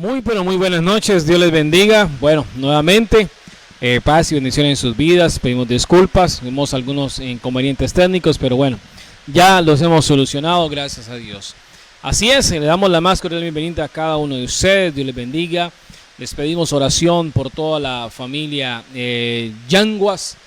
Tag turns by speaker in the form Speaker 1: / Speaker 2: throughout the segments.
Speaker 1: Muy, pero muy buenas noches, Dios les bendiga. Bueno, nuevamente, paz y bendiciones en sus vidas. Pedimos disculpas, tuvimos algunos inconvenientes técnicos, pero bueno, ya los hemos solucionado, gracias a Dios. Así es, le damos la más cordial bienvenida a cada uno de ustedes, Dios les bendiga. Les pedimos oración por toda la familia Yanguas.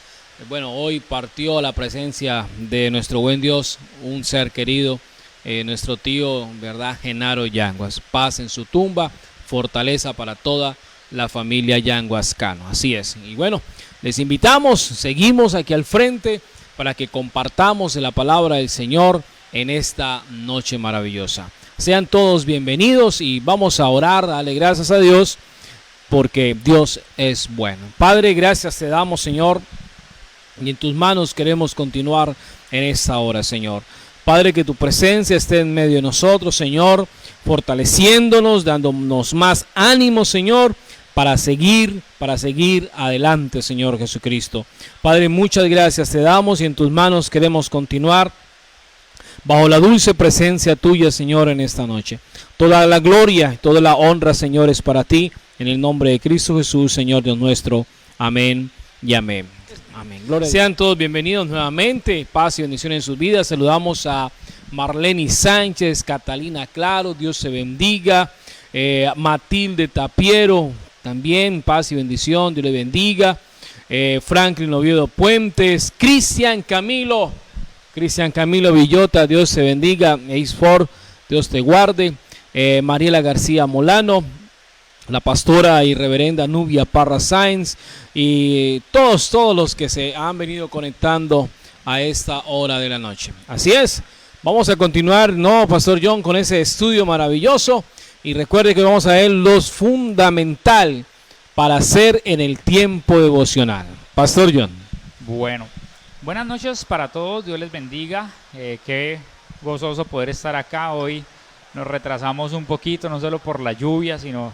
Speaker 1: Bueno, hoy partió a la presencia de nuestro buen Dios un ser querido, nuestro tío, ¿verdad? Genaro Yanguas. Paz en su tumba, fortaleza para toda la familia Yanguascano. Así es. Y bueno, les invitamos, seguimos aquí al frente para que compartamos la palabra del Señor en esta noche maravillosa. Sean todos bienvenidos y vamos a orar, darle gracias a Dios porque Dios es bueno. Padre, gracias te damos, Señor, y en tus manos queremos continuar en esta hora, Señor. Padre, que tu presencia esté en medio de nosotros, Señor, fortaleciéndonos, dándonos más ánimo, Señor, para seguir adelante, Señor Jesucristo. Padre, muchas gracias te damos y en tus manos queremos continuar bajo la dulce presencia tuya, Señor, en esta noche. Toda la gloria, toda la honra, Señor, es para ti, en el nombre de Cristo Jesús, Señor Dios nuestro. Amén y amén. Amén. Gloria. Sean todos bienvenidos nuevamente. Paz y bendición en sus vidas. Saludamos a Marlene Sánchez, Catalina Claro, Dios se bendiga. Matilde Tapiero, también paz y bendición, Dios le bendiga. Franklin Oviedo Puentes, Cristian Camilo Villota, Dios se bendiga. Ace Ford, Dios te guarde. Mariela García Molano, la pastora y reverenda Nubia Parra Sáenz y todos los que se han venido conectando a esta hora de la noche. Así es, vamos a continuar, ¿no, Pastor John, con ese estudio maravilloso? Y recuerde que vamos a ver los fundamental para hacer en el tiempo devocional. Pastor John.
Speaker 2: Bueno, buenas noches para todos, Dios les bendiga. Qué gozoso poder estar acá hoy. Nos retrasamos un poquito, no solo por la lluvia, sino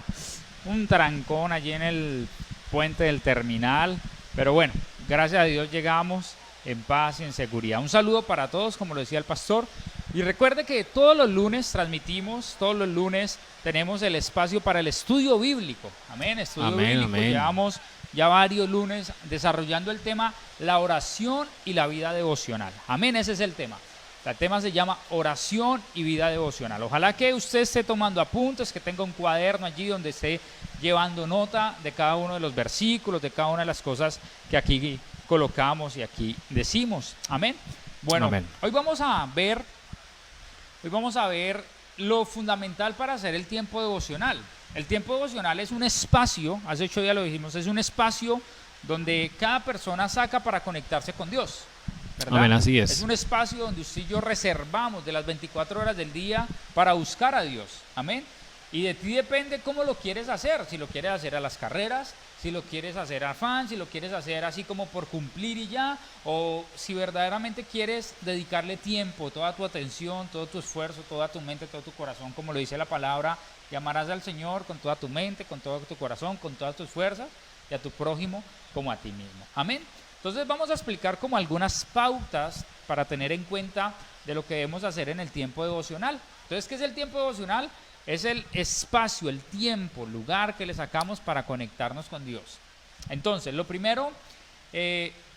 Speaker 2: un trancón allí en el puente del terminal, pero bueno, gracias a Dios llegamos en paz y en seguridad. Un saludo para todos, como lo decía el pastor, y recuerde que todos los lunes transmitimos, todos los lunes tenemos el espacio para el estudio bíblico. Amén, estudio bíblico.
Speaker 1: Amén.
Speaker 2: Llevamos ya varios lunes desarrollando el tema la oración y la vida devocional. Amén, ese es el tema. El tema se llama oración y vida devocional. Ojalá que usted esté tomando apuntes, que tenga un cuaderno allí donde esté llevando nota de cada uno de los versículos, de cada una de las cosas que aquí colocamos y aquí decimos. Amén. Bueno, amén. Hoy vamos a ver lo fundamental para hacer el tiempo devocional. El tiempo devocional es un espacio, hace 8 días lo dijimos, es un espacio donde cada persona saca para conectarse con Dios. ¿verdad?
Speaker 1: Amén, así es.
Speaker 2: Es un espacio donde usted y yo reservamos de las 24 horas del día para buscar a Dios. Amén. Y de ti depende cómo lo quieres hacer. Si lo quieres hacer a las carreras, si lo quieres hacer a afán, si lo quieres hacer así como por cumplir y ya, o si verdaderamente quieres dedicarle tiempo, toda tu atención, todo tu esfuerzo, toda tu mente, todo tu corazón, como lo dice la palabra, y amarás al Señor con toda tu mente, con todo tu corazón, con todas tus fuerzas, y a tu prójimo como a ti mismo. Amén. Entonces vamos a explicar como algunas pautas para tener en cuenta de lo que debemos hacer en el tiempo devocional. Entonces, ¿qué es el tiempo devocional? Es el espacio, el tiempo, el lugar que le sacamos para conectarnos con Dios. Entonces, lo primero,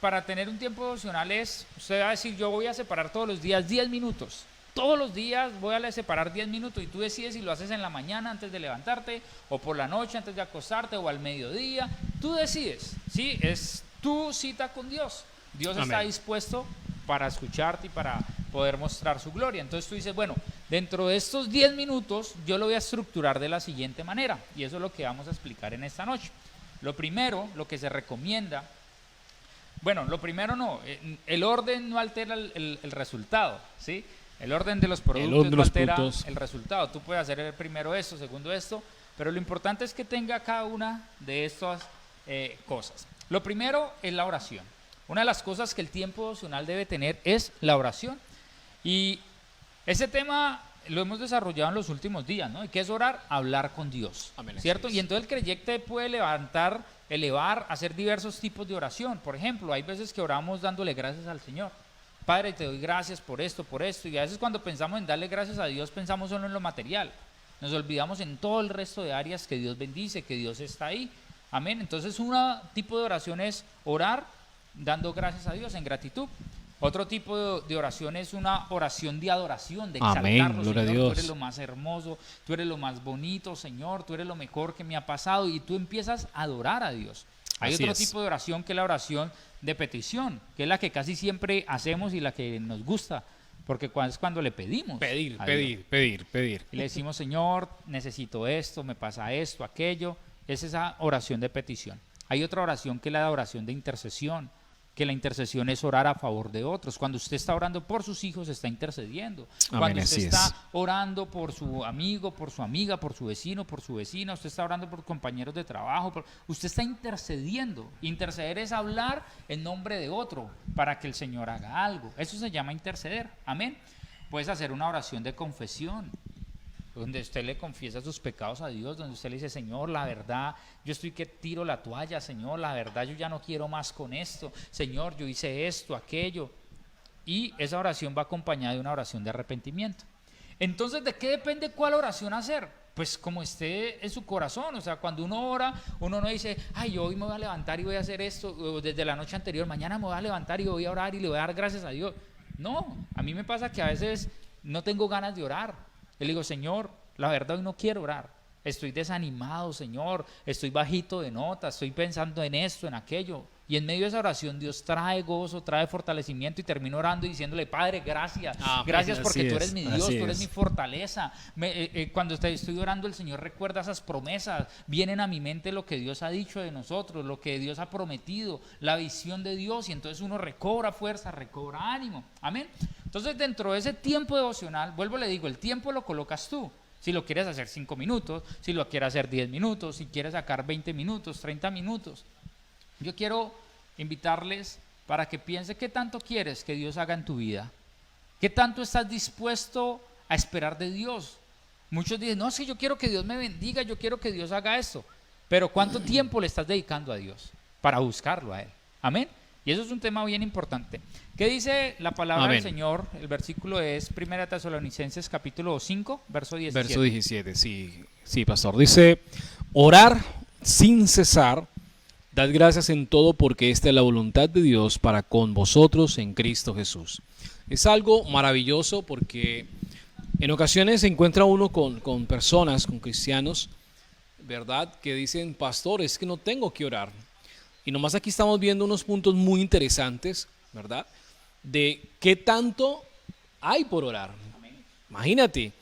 Speaker 2: para tener un tiempo devocional es, usted va a decir, yo voy a separar todos los días 10 minutos. Todos los días voy a separar 10 minutos y tú decides si lo haces en la mañana antes de levantarte, o por la noche antes de acostarte, o al mediodía. Tú decides, ¿sí? Es tu cita con Dios. Dios Amén. Está dispuesto para escucharte y para poder mostrar su gloria. Entonces tú dices, bueno, dentro de estos 10 minutos yo lo voy a estructurar de la siguiente manera, y eso es lo que vamos a explicar en esta noche. Lo primero, lo que se recomienda, bueno, lo primero no, el orden no altera el resultado, ¿sí? El orden de los productos no altera el resultado. Tú puedes hacer primero esto, segundo esto, pero lo importante es que tenga cada una de estas cosas. Lo primero es la oración. Una de las cosas que el tiempo devocional debe tener es la oración. Y ese tema lo hemos desarrollado en los últimos días, ¿no? ¿Y qué es orar? Hablar con Dios, Amén, ¿cierto? Y entonces el creyente puede elevar, hacer diversos tipos de oración. Por ejemplo, hay veces que oramos dándole gracias al Señor. Padre, te doy gracias por esto, y a veces cuando pensamos en darle gracias a Dios pensamos solo en lo material. Nos olvidamos en todo el resto de áreas que Dios bendice, que Dios está ahí. Amén. Entonces, un tipo de oración es orar dando gracias a Dios en gratitud. Otro tipo de oración es una oración de adoración, de exaltarlo.
Speaker 1: Gloria a
Speaker 2: Señor,
Speaker 1: Dios.
Speaker 2: tú eres lo más hermoso, tú eres lo más bonito, Señor, tú eres lo mejor que me ha pasado, y tú empiezas a adorar a Dios. Hay
Speaker 1: Así
Speaker 2: otro
Speaker 1: es.
Speaker 2: tipo de oración que es la oración de petición, que es la que casi siempre hacemos y la que nos gusta, porque es cuando le pedimos
Speaker 1: Pedir,
Speaker 2: a Dios.
Speaker 1: pedir.
Speaker 2: Y le decimos, Señor, necesito esto, me pasa esto, aquello. Es esa oración de petición. Hay otra oración que es la oración de intercesión, que la intercesión es orar a favor de otros. Cuando usted está orando por sus hijos, está intercediendo.
Speaker 1: Amén,
Speaker 2: Cuando
Speaker 1: así
Speaker 2: usted está
Speaker 1: es.
Speaker 2: orando por su amigo, por su amiga, por su vecino, por su vecina, usted está orando por compañeros de trabajo, usted está intercediendo. Interceder es hablar en nombre de otro para que el Señor haga algo. Eso se llama interceder. Amén. Puedes hacer una oración de confesión, donde usted le confiesa sus pecados a Dios, donde usted le dice, Señor, la verdad, yo estoy que tiro la toalla, Señor, la verdad, yo ya no quiero más con esto, Señor, yo hice esto, aquello. Y esa oración va acompañada de una oración de arrepentimiento. Entonces, ¿de qué depende cuál oración hacer? Pues como esté en su corazón. O sea, cuando uno ora, uno no dice, ay, yo hoy me voy a levantar y voy a hacer esto, o desde la noche anterior, mañana me voy a levantar y voy a orar y le voy a dar gracias a Dios. No, a mí me pasa que a veces no tengo ganas de orar. Le digo, Señor, la verdad hoy no quiero orar, estoy desanimado, Señor, estoy bajito de nota, estoy pensando en esto, en aquello. Y en medio de esa oración Dios trae gozo, trae fortalecimiento, y termino orando y diciéndole, Padre, gracias, gracias porque tú eres mi Dios, tú eres mi fortaleza. Cuando estoy orando, el Señor recuerda esas promesas, vienen a mi mente lo que Dios ha dicho de nosotros, lo que Dios ha prometido, la visión de Dios, y entonces uno recobra fuerza, recobra ánimo. Amén. Entonces, dentro de ese tiempo devocional, vuelvo, le digo, el tiempo lo colocas tú. Si lo quieres hacer 5 minutos, si lo quieres hacer 10 minutos, si quieres sacar 20 minutos, 30 minutos. Yo quiero invitarles para que piense qué tanto quieres que Dios haga en tu vida. ¿Qué tanto estás dispuesto a esperar de Dios? Muchos dicen, no, sí, yo quiero que Dios me bendiga, yo quiero que Dios haga esto. Pero ¿cuánto tiempo le estás dedicando a Dios para buscarlo a Él? Amén. Y eso es un tema bien importante. ¿Qué dice la palabra
Speaker 1: Amén.
Speaker 2: del Señor? El versículo es 1 Tesalonicenses capítulo 5, verso 17.
Speaker 1: Verso 17, sí, pastor. Dice, orar sin cesar, dad gracias en todo porque esta es la voluntad de Dios para con vosotros en Cristo Jesús. Es algo maravilloso porque en ocasiones se encuentra uno con personas, con cristianos, ¿verdad? Que dicen, pastor, es que no tengo que orar. Y nomás aquí estamos viendo unos puntos muy interesantes, ¿verdad? De qué tanto hay por orar. Imagínate,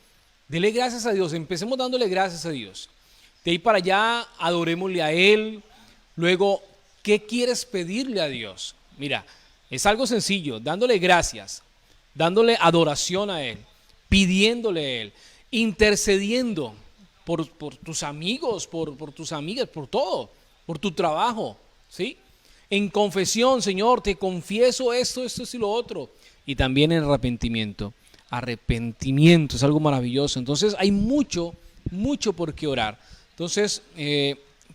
Speaker 1: dele gracias a Dios, empecemos dándole gracias a Dios. De ahí para allá, adorémosle a Él. Luego, ¿qué quieres pedirle a Dios? Mira, es algo sencillo, dándole gracias, dándole adoración a Él, pidiéndole a Él, intercediendo por tus amigos, por tus amigas, por todo, por tu trabajo. ¿Sí? En confesión, Señor, te confieso esto y lo otro. Y también en arrepentimiento. Arrepentimiento es algo maravilloso. Entonces hay mucho por qué orar. Entonces,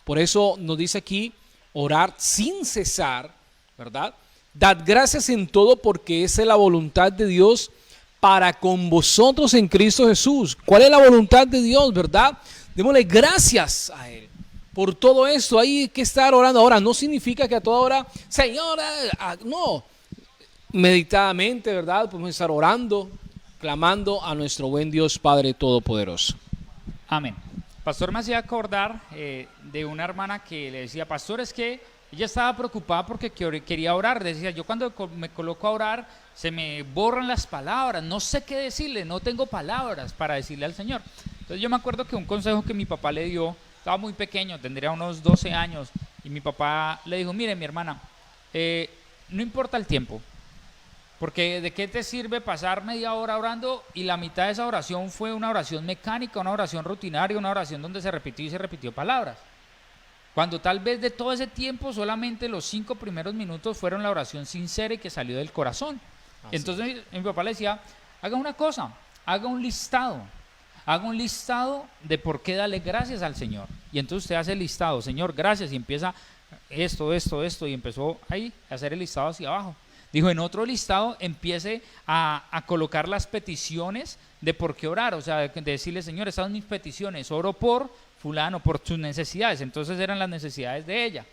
Speaker 1: por eso nos dice aquí, orar sin cesar, ¿verdad? Dad gracias en todo porque esa es la voluntad de Dios para con vosotros en Cristo Jesús. ¿Cuál es la voluntad de Dios, verdad? Démosle gracias a Él. Por todo esto hay que estar orando. Ahora, no significa que a toda hora, Señor, no. Meditadamente, ¿verdad? Podemos estar orando, clamando a nuestro buen Dios Padre Todopoderoso.
Speaker 2: Amén. Pastor me hacía acordar de una hermana que le decía, pastor, es que ella estaba preocupada porque quería orar. Decía, yo cuando me coloco a orar, se me borran las palabras, no sé qué decirle, no tengo palabras para decirle al Señor. Entonces yo me acuerdo que un consejo que mi papá le dio, estaba muy pequeño, tendría unos 12 años, y mi papá le dijo, mire mi hermana, no importa el tiempo, porque de qué te sirve pasar media hora orando y la mitad de esa oración fue una oración mecánica, una oración rutinaria, una oración donde se repitió palabras. Cuando tal vez de todo ese tiempo solamente los 5 primeros minutos fueron la oración sincera y que salió del corazón. Entonces mi papá le decía, haga una cosa, haga un listado de por qué darle gracias al Señor. Y entonces usted hace el listado, Señor, gracias, y empieza esto, y empezó ahí a hacer el listado hacia abajo. Dijo, en otro listado empiece a colocar las peticiones de por qué orar, o sea, de decirle, Señor, estas son mis peticiones, oro por fulano, por sus necesidades. Entonces eran las necesidades de ella.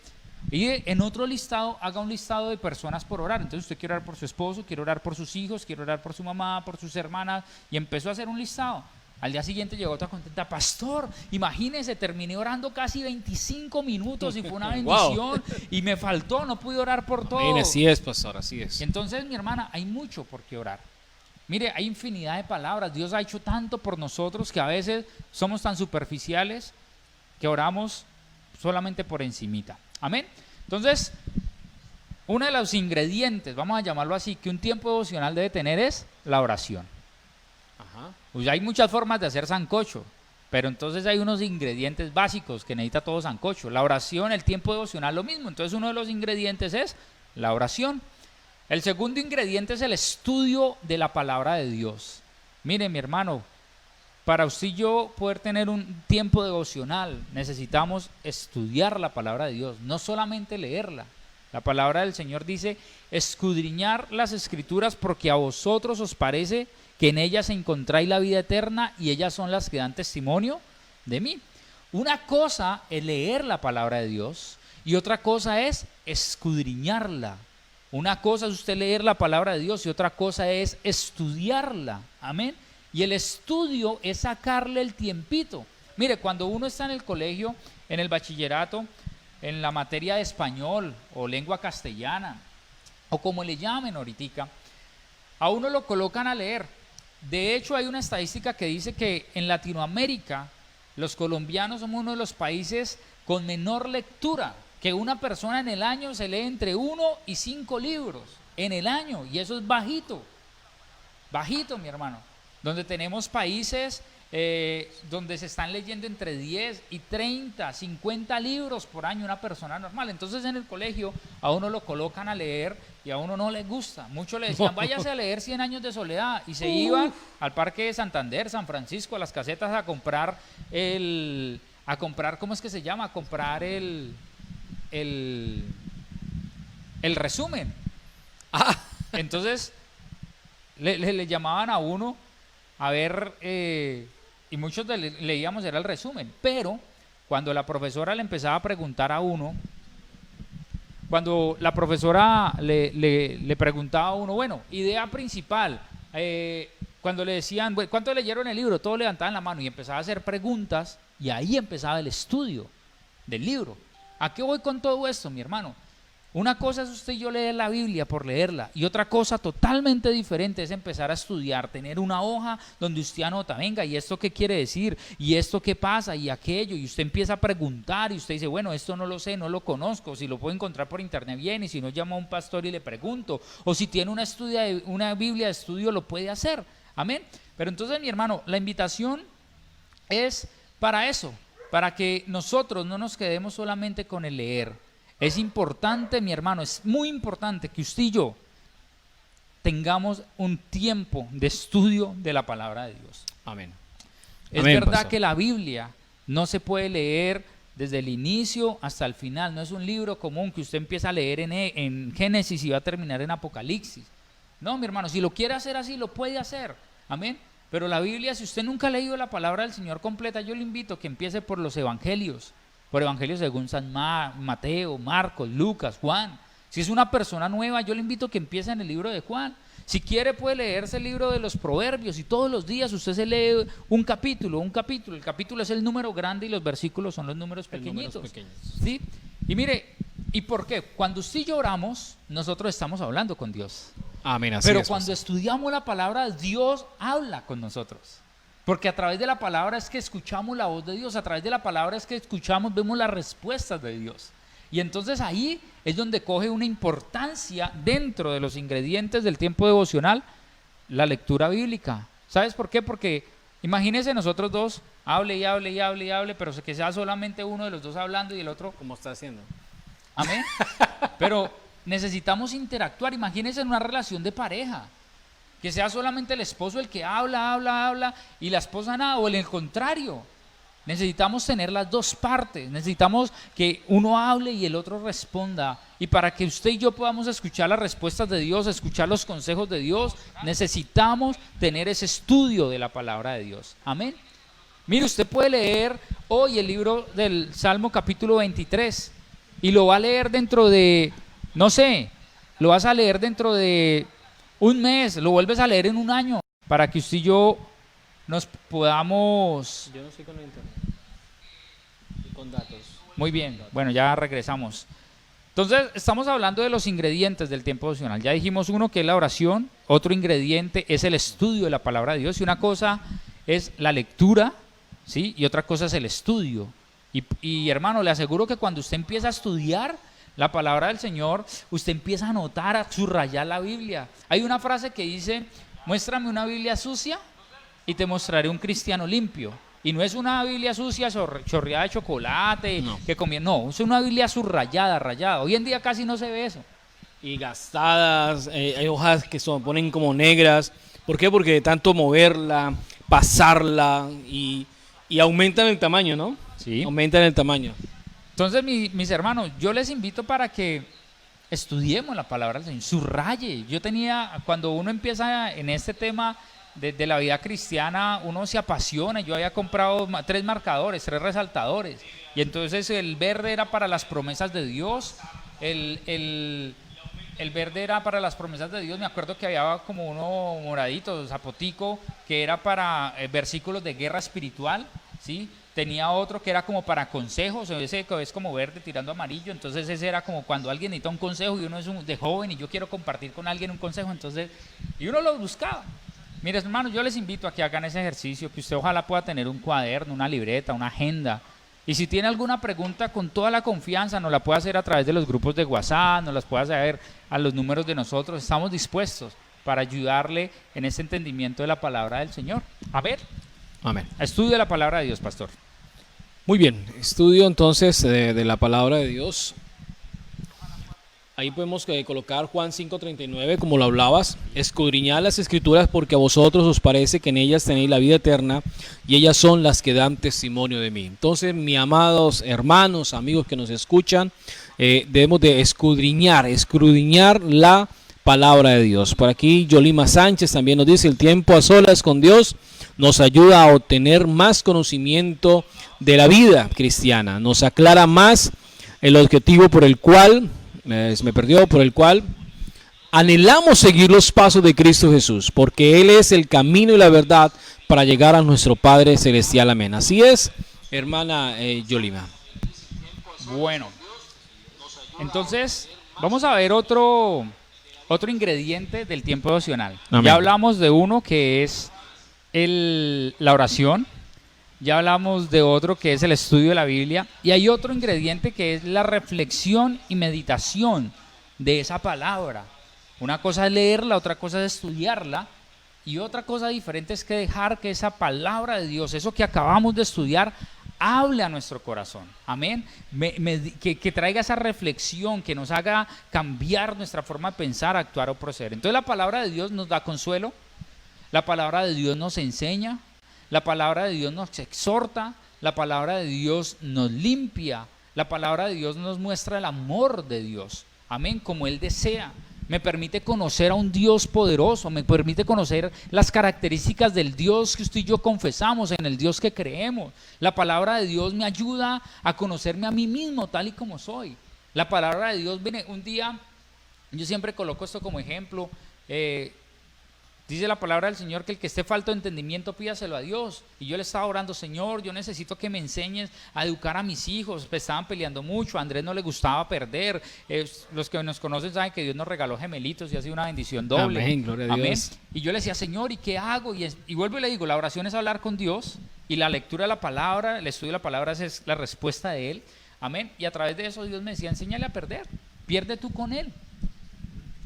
Speaker 2: Y en otro listado, haga un listado de personas por orar. Entonces usted quiere orar por su esposo, quiere orar por sus hijos, quiere orar por su mamá, por sus hermanas, y empezó a hacer un listado. Al día siguiente llegó otra contenta, pastor, imagínese, terminé orando casi 25 minutos y fue una bendición. Y me faltó, no pude orar por todo.
Speaker 1: Bien, así es, pastor, así es.
Speaker 2: Entonces, mi hermana, hay mucho por qué orar. Mire, hay infinidad de palabras. Dios ha hecho tanto por nosotros que a veces somos tan superficiales que oramos solamente por encimita. Amén. Entonces, uno de los ingredientes, vamos a llamarlo así, que un tiempo devocional debe tener es la oración.
Speaker 1: Ajá.
Speaker 2: Pues hay muchas formas de hacer sancocho, pero entonces hay unos ingredientes básicos que necesita todo sancocho. La oración, el tiempo devocional, lo mismo. Entonces uno de los ingredientes es la oración. El segundo ingrediente es el estudio de la palabra de Dios. Mire, mi hermano, para usted y yo poder tener un tiempo devocional necesitamos estudiar la palabra de Dios, no solamente leerla. La palabra del Señor dice, escudriñar las escrituras porque a vosotros os parece que en ellas encontráis la vida eterna y ellas son las que dan testimonio de mí. Una cosa es leer la palabra de Dios y otra cosa es escudriñarla. Una cosa es usted leer la palabra de Dios y otra cosa es estudiarla. Amén. Y el estudio es sacarle el tiempito. Mire, cuando uno está en el colegio, en el bachillerato, en la materia de español o lengua castellana, o como le llamen ahorita, a uno lo colocan a leer. De hecho, hay una estadística que dice que en Latinoamérica los colombianos somos uno de los países con menor lectura, que una persona en el año se lee entre 1 y 5 libros en el año, y eso es bajito, bajito, mi hermano. Donde tenemos países donde se están leyendo entre 10 y 30, 50 libros por año una persona normal. Entonces en el colegio a uno lo colocan a leer y a uno no le gusta. Muchos le decían, váyase a leer 100 años de soledad, y se iban al Parque de Santander, San Francisco, a las casetas a comprar ¿cómo es que se llama? A comprar el resumen. Entonces le llamaban a uno a ver, y muchos leíamos era el resumen, pero cuando la profesora le empezaba a preguntar a uno, cuando la profesora le preguntaba a uno, bueno, idea principal, cuando le decían, bueno, ¿cuánto leyeron el libro? Todos levantaban la mano y empezaba a hacer preguntas, y ahí empezaba el estudio del libro. ¿A qué voy con todo esto, mi hermano? Una cosa es usted y yo leer la Biblia por leerla, y otra cosa totalmente diferente es empezar a estudiar, tener una hoja donde usted anota, venga, ¿y esto qué quiere decir? ¿Y esto qué pasa? ¿Y aquello? Y usted empieza a preguntar y usted dice, bueno, esto no lo sé, no lo conozco, si lo puedo encontrar por internet bien, y si no, llamo a un pastor y le pregunto, o si tiene una Biblia de estudio lo puede hacer, amén. Pero entonces, mi hermano, la invitación es para eso, para que nosotros no nos quedemos solamente con el leer. Es importante, mi hermano, es muy importante que usted y yo tengamos un tiempo de estudio de la palabra de Dios.
Speaker 1: Amén.
Speaker 2: Es
Speaker 1: Amén,
Speaker 2: verdad
Speaker 1: pastor.
Speaker 2: que la Biblia no se puede leer desde el inicio hasta el final. No es un libro común que usted empieza a leer en Génesis y va a terminar en Apocalipsis. No, mi hermano, si lo quiere hacer así, lo puede hacer. Amén. Pero la Biblia, si usted nunca ha leído la palabra del Señor completa, yo le invito a que empiece por los evangelios. Por evangelios según San Mateo, Marcos, Lucas, Juan. Si es una persona nueva, yo le invito a que empiece en el libro de Juan. Si quiere, puede leerse el libro de los Proverbios, y todos los días usted se lee un capítulo. El capítulo es el número grande y los versículos son los números pequeñitos. ¿Sí? Y mire, ¿y por qué? Cuando usted y yo oramos, nosotros estamos hablando con Dios.
Speaker 1: Amén, así
Speaker 2: Pero
Speaker 1: es,
Speaker 2: cuando
Speaker 1: pastor.
Speaker 2: estudiamos la palabra, Dios habla con nosotros. Porque a través de la palabra es que escuchamos la voz de Dios, a través de la palabra es que vemos las respuestas de Dios. Y entonces ahí es donde coge una importancia dentro de los ingredientes del tiempo devocional, la lectura bíblica. ¿Sabes por qué? Porque imagínense nosotros dos, hable y hable y hable y hable, pero que sea solamente uno de los dos hablando y el otro,
Speaker 1: ¿Cómo está haciendo?
Speaker 2: amén. Pero necesitamos interactuar. Imagínense en una relación de pareja, que sea solamente el esposo el que habla y la esposa nada, o el contrario. Necesitamos tener las dos partes, necesitamos que uno hable y el otro responda. Y para que usted y yo podamos escuchar las respuestas de Dios, escuchar los consejos de Dios, necesitamos tener ese estudio de la palabra de Dios. Amén. Mire, usted puede leer hoy el libro del Salmo capítulo 23 y lo va a leer dentro de, no sé, lo vas a leer dentro de un mes, lo vuelves a leer en un año, para que usted y yo nos podamos...
Speaker 1: Yo no estoy con internet y con datos.
Speaker 2: Muy bien, bueno, ya regresamos. Entonces, estamos hablando de los ingredientes del tiempo devocional. Ya dijimos uno que es la oración, otro ingrediente es el estudio de la palabra de Dios, y una cosa es la lectura, ¿sí? Y otra cosa es el estudio. Y hermano, le aseguro que cuando usted empieza a estudiar la palabra del Señor, usted empieza a notar, a subrayar la Biblia. Hay una frase que dice, muéstrame una Biblia sucia y te mostraré un cristiano limpio. Y no es una Biblia sucia chorreada de chocolate,
Speaker 1: no,
Speaker 2: no, es una Biblia subrayada, rayada. Hoy en día casi no se ve eso.
Speaker 1: Y gastadas, hay hojas que se ponen como negras. ¿Por qué? Porque de tanto moverla, pasarla y aumentan el tamaño, ¿no?
Speaker 2: Sí.
Speaker 1: Aumentan el tamaño.
Speaker 2: Entonces, mis hermanos, yo les invito para que estudiemos la palabra del Señor, subraye. Cuando uno empieza en este tema de la vida cristiana, uno se apasiona. Yo había comprado 3 marcadores, 3 resaltadores, y entonces el verde era para las promesas de Dios, el verde era para las promesas de Dios. Me acuerdo que había como uno moradito, zapotico, que era para versículos de guerra espiritual, ¿sí? Tenía otro que era como para consejos, ese es como verde tirando amarillo, entonces ese era como cuando alguien necesita un consejo y uno es de joven y yo quiero compartir con alguien un consejo, entonces, y uno lo buscaba. Mire, hermanos, yo les invito a que hagan ese ejercicio, que usted ojalá pueda tener un cuaderno, una libreta, una agenda, y si tiene alguna pregunta, con toda la confianza nos la puede hacer a través de los grupos de WhatsApp, nos las puede hacer a los números de nosotros. Estamos dispuestos para ayudarle en ese entendimiento de la palabra del Señor. A ver,
Speaker 1: amén.
Speaker 2: Estudio la palabra de Dios, pastor.
Speaker 1: Muy bien, estudio entonces de la palabra de Dios. Ahí podemos colocar Juan 5:39, como lo hablabas. Escudriñad las escrituras porque a vosotros os parece que en ellas tenéis la vida eterna y ellas son las que dan testimonio de mí. Entonces, mis amados hermanos, amigos que nos escuchan, debemos de escudriñar la palabra de Dios. Por aquí Yolima Sánchez también nos dice, el tiempo a solas con Dios nos ayuda a obtener más conocimiento de la vida cristiana, nos aclara más el objetivo por el cual anhelamos seguir los pasos de Cristo Jesús, porque Él es el camino y la verdad para llegar a nuestro Padre Celestial. Amén. Así es, hermana Yolima.
Speaker 2: Bueno, entonces vamos a ver otro ingrediente del tiempo devocional.
Speaker 1: Amén.
Speaker 2: Ya hablamos de uno que es la oración, ya hablamos de otro que es el estudio de la Biblia, y hay otro ingrediente que es la reflexión y meditación de esa palabra. Una cosa es leerla, otra cosa es estudiarla, y otra cosa diferente es que dejar que esa palabra de Dios, eso que acabamos de estudiar, hable a nuestro corazón. Amén. Que traiga esa reflexión, que nos haga cambiar nuestra forma de pensar, actuar o proceder. Entonces la palabra de Dios nos da consuelo, la palabra de Dios nos enseña, la palabra de Dios nos exhorta, la palabra de Dios nos limpia, la palabra de Dios nos muestra el amor de Dios, amén, como Él desea. Me permite conocer a un Dios poderoso, me permite conocer las características del Dios que usted y yo confesamos, en el Dios que creemos. La palabra de Dios me ayuda a conocerme a mí mismo tal y como soy. La palabra de Dios viene un día, yo siempre coloco esto como ejemplo, dice la palabra del Señor que el que esté falto de entendimiento pídaselo a Dios. Y yo le estaba orando, Señor, yo necesito que me enseñes a educar a mis hijos. Estaban peleando mucho, a Andrés no le gustaba perder. Los que nos conocen saben que Dios nos regaló gemelitos y ha sido una bendición doble.
Speaker 1: Amén, gloria a Dios.
Speaker 2: Amén. Y yo le decía, Señor, ¿y qué hago? Y vuelvo y le digo, la oración es hablar con Dios, y la lectura de la palabra, el estudio de la palabra es la respuesta de Él. Amén. Y a través de eso Dios me decía, enséñale a perder. Pierde tú con Él.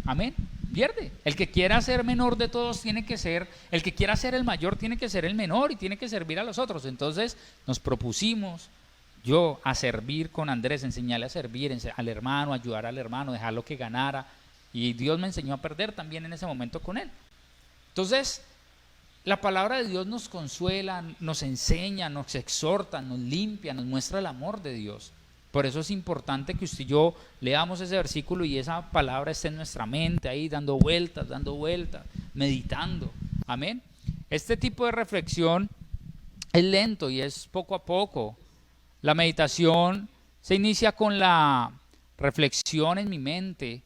Speaker 2: Amén. Pierde. El que quiera ser menor de todos tiene que ser, el que quiera ser el mayor tiene que ser el menor y tiene que servir a los otros. Entonces nos propusimos yo a servir con Andrés, enseñarle a servir al hermano, ayudar al hermano, dejarlo que ganara, y Dios me enseñó a perder también en ese momento con él. Entonces la palabra de Dios nos consuela, nos enseña, nos exhorta, nos limpia, nos muestra el amor de Dios. Por eso es importante que usted y yo leamos ese versículo y esa palabra esté en nuestra mente ahí dando vueltas, meditando. Amén. Este tipo de reflexión es lento y es poco a poco. La meditación se inicia con la reflexión en mi mente,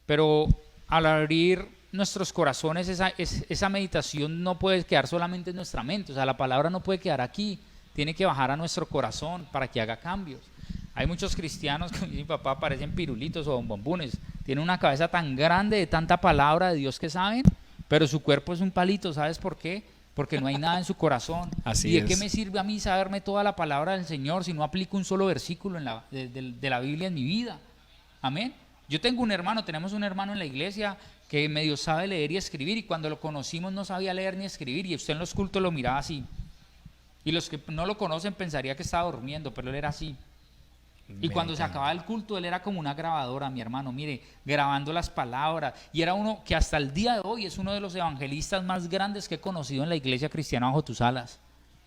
Speaker 2: pero al abrir nuestros corazones esa meditación no puede quedar solamente en nuestra mente. O sea, la palabra no puede quedar aquí, tiene que bajar a nuestro corazón para que haga cambios. Hay muchos cristianos, como mi papá, parecen pirulitos o bombombones. Tienen una cabeza tan grande de tanta palabra de Dios que saben, pero su cuerpo es un palito. ¿Sabes por qué? Porque no hay nada en su corazón.
Speaker 1: Así
Speaker 2: ¿Y de
Speaker 1: es.
Speaker 2: qué me sirve a mí saberme toda la palabra del Señor si no aplico un solo versículo de la Biblia en mi vida? Amén. Yo tenemos un hermano en la iglesia que medio sabe leer y escribir, y cuando lo conocimos no sabía leer ni escribir, y usted en los cultos lo miraba así. Y los que no lo conocen pensaría que estaba durmiendo, pero él era así. Y cuando se acababa el culto, él era como una grabadora, mi hermano, mire, grabando las palabras. Y era uno que hasta el día de hoy es uno de los evangelistas más grandes que he conocido en la iglesia cristiana bajo tus alas.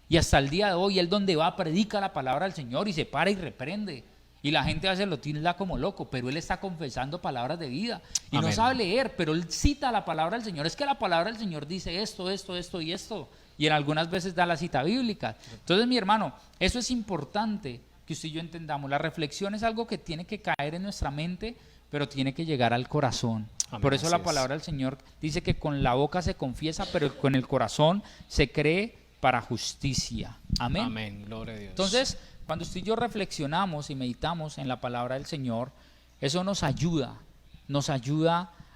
Speaker 2: Y hasta el día de hoy, él donde va predica la palabra del Señor y se para y reprende. Y la gente a veces lo tilda como loco, pero él está confesando palabras de vida. Y
Speaker 1: Amén.
Speaker 2: no sabe leer, pero él cita la palabra del Señor. Es que la palabra del Señor dice esto, esto, esto y esto. Y en algunas veces da la cita bíblica. Entonces, mi hermano, eso es importante que usted y yo entendamos. La reflexión es algo que tiene que caer en nuestra mente, pero tiene que llegar al corazón.
Speaker 1: Amén,
Speaker 2: por eso la
Speaker 1: así
Speaker 2: palabra del Señor dice que con la boca se confiesa, pero con el corazón se cree para justicia. Amén.
Speaker 1: Amén, gloria a Dios.
Speaker 2: Entonces, cuando usted y yo reflexionamos y meditamos en la palabra del Señor, eso nos ayuda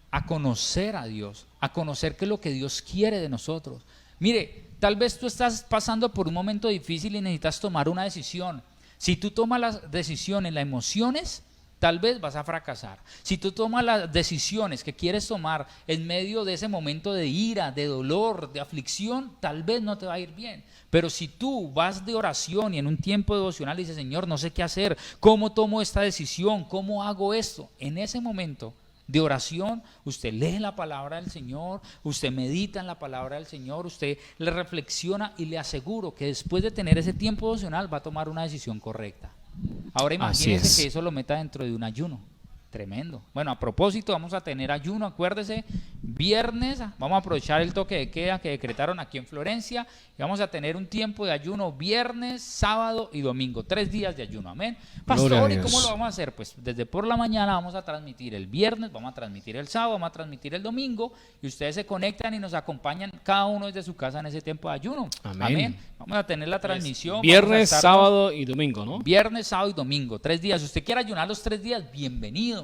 Speaker 2: a conocer a Dios, a conocer qué es lo que Dios quiere de nosotros. Mire, tal vez tú estás pasando por un momento difícil y necesitas tomar una decisión. Si tú tomas la decisión en las emociones, tal vez vas a fracasar. Si tú tomas las decisiones que quieres tomar en medio de ese momento de ira, de dolor, de aflicción, tal vez no te va a ir bien. Pero si tú vas de oración y en un tiempo devocional dices, Señor, no sé qué hacer, ¿cómo tomo esta decisión? ¿Cómo hago esto? En ese momento de oración, usted lee la palabra del Señor, usted medita en la palabra del Señor, usted le reflexiona, y le aseguro que después de tener ese tiempo devocional va a tomar una decisión correcta. Ahora imagínese que eso lo meta dentro de un ayuno. Tremendo. Bueno, a propósito, vamos a tener ayuno, acuérdese, viernes, vamos a aprovechar el toque de queda que decretaron aquí en Florencia, y vamos a tener un tiempo de ayuno viernes, sábado y domingo, 3 días de ayuno, amén. Pastor, ¿y cómo lo vamos a hacer? Pues desde por la mañana vamos a transmitir el viernes, vamos a transmitir el sábado, vamos a transmitir el domingo, y ustedes se conectan y nos acompañan cada uno desde su casa en ese tiempo de ayuno. Amén. Vamos a tener la transmisión.
Speaker 1: Viernes, sábado y domingo, ¿no?
Speaker 2: Viernes, sábado y domingo, 3 días. Si usted quiere ayunar los 3 días, bienvenido.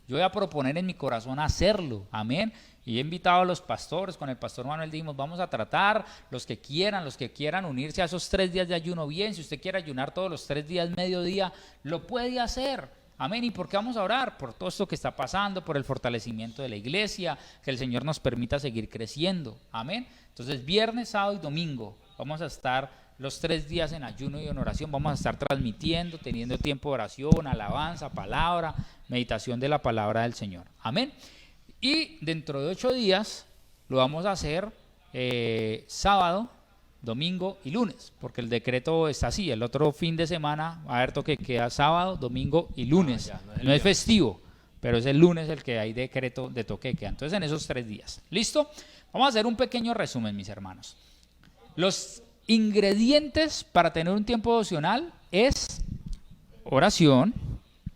Speaker 2: Yo voy a proponer en mi corazón hacerlo, amén. Y he invitado a los pastores, con el pastor Manuel dijimos, vamos a tratar, los que quieran unirse a esos 3 días de ayuno, bien. Si usted quiere ayunar todos los 3 días, mediodía, lo puede hacer, amén. ¿Y por qué vamos a orar? Por todo esto que está pasando, por el fortalecimiento de la iglesia, que el Señor nos permita seguir creciendo, amén. Entonces, viernes, sábado y domingo, vamos a estar los 3 días en ayuno y en oración. Vamos a estar transmitiendo, teniendo tiempo de oración, alabanza, palabra, meditación de la palabra del Señor. Amén. Y dentro de 8 días lo vamos a hacer sábado, domingo y lunes, porque el decreto está así. El otro fin de semana va a haber toque que queda sábado, domingo y lunes. No es festivo, pero es el lunes el que hay decreto de toque que queda. Entonces, en esos 3 días. ¿Listo? Vamos a hacer un pequeño resumen, mis hermanos. Los ingredientes para tener un tiempo devocional es oración,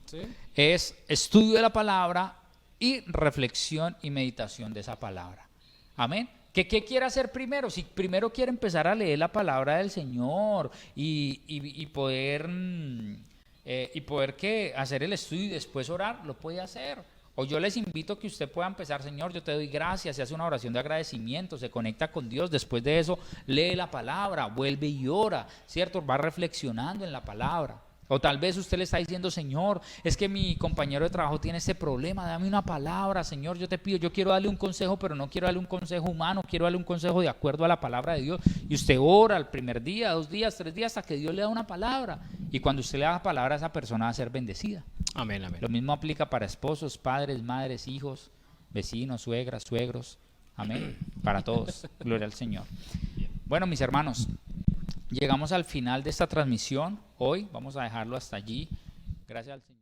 Speaker 2: ¿sí?, es estudio de la palabra y reflexión y meditación de esa palabra. Amén. ¿Qué quiere hacer primero? Si primero quiere empezar a leer la palabra del Señor y poder hacer el estudio y después orar, lo puede hacer. O yo les invito a que usted pueda empezar, Señor, yo te doy gracias, se hace una oración de agradecimiento, se conecta con Dios, después de eso lee la palabra, vuelve y ora, ¿cierto? Va reflexionando en la palabra. O tal vez usted le está diciendo, Señor, es que mi compañero de trabajo tiene este problema, dame una palabra, Señor, yo te pido, yo quiero darle un consejo, pero no quiero darle un consejo humano, quiero darle un consejo de acuerdo a la palabra de Dios. Y usted ora el primer día, 2 días, 3 días, hasta que Dios le da una palabra. Y cuando usted le da la palabra, esa persona va a ser bendecida.
Speaker 1: Amén, amén.
Speaker 2: Lo mismo aplica para esposos, padres, madres, hijos, vecinos, suegras, suegros. Amén. Para todos. Gloria al Señor. Bueno, mis hermanos, llegamos al final de esta transmisión. Hoy vamos a dejarlo hasta allí. Gracias al Señor.